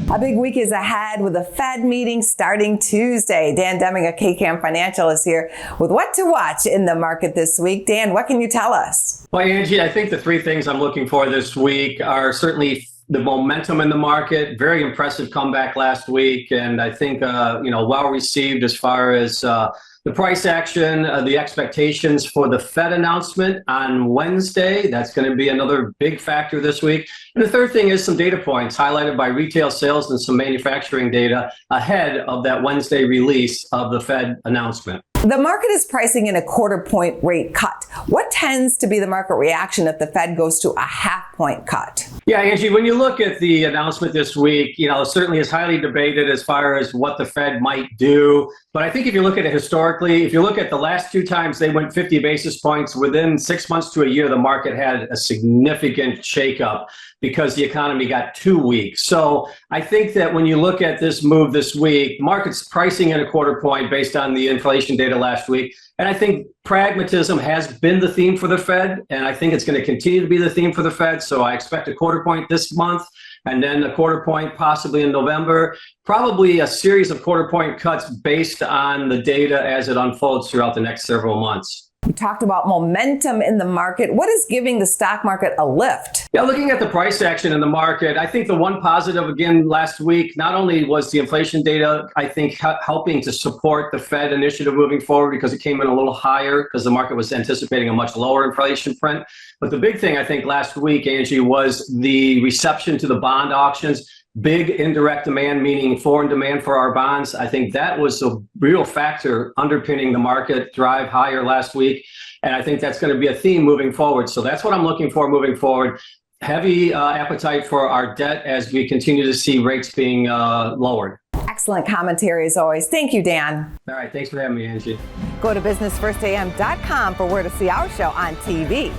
A big week is ahead with the Fed meeting starting Tuesday. Dan Deming of KKM Financial is here with what to watch in the market this week. Dan, what can you tell us? Well, Angie, I think the three things I'm looking for this week are certainly the momentum in the market. Very impressive comeback last week, and I think well received as far as the price action, the expectations for the Fed announcement on Wednesday. That's going to be another big factor this week. And the third thing is some data points highlighted by retail sales and some manufacturing data ahead of that Wednesday release of the Fed announcement. The market is pricing in a quarter-point rate cut. What tends to be the market reaction if the Fed goes to a half-point cut? Yeah, Angie, when you look at the announcement this week, certainly is highly debated as far as what the Fed might do. But I think if you look at it historically, if you look at the last two times they went 50 basis points, within 6 months to a year, the market had a significant shakeup because the economy got too weak. So I think that when you look at this move this week, the market's pricing in a quarter point based on the inflation data last week. And I think pragmatism has been the theme for the Fed, and I think it's going to continue to be the theme for the Fed. So I expect a quarter point this month, and then a quarter point possibly in November, probably a series of quarter point cuts based on the data as it unfolds throughout the next several months. We talked about momentum in the market. What is giving the stock market a lift? Yeah, looking at the price action in the market, I think the one positive again last week, not only was the inflation data, I think, helping to support the Fed initiative moving forward because it came in a little higher because the market was anticipating a much lower inflation print. But the big thing I think last week, Angie, was the reception to the bond auctions. Big indirect demand, meaning foreign demand for our bonds. I think that was a real factor underpinning the market drive higher last week. And I think that's going to be a theme moving forward. So that's what I'm looking for moving forward. Heavy appetite for our debt as we continue to see rates being lowered. Excellent commentary as always. Thank you, Dan. All right. Thanks for having me, Angie. Go to businessfirstam.com for where to see our show on TV.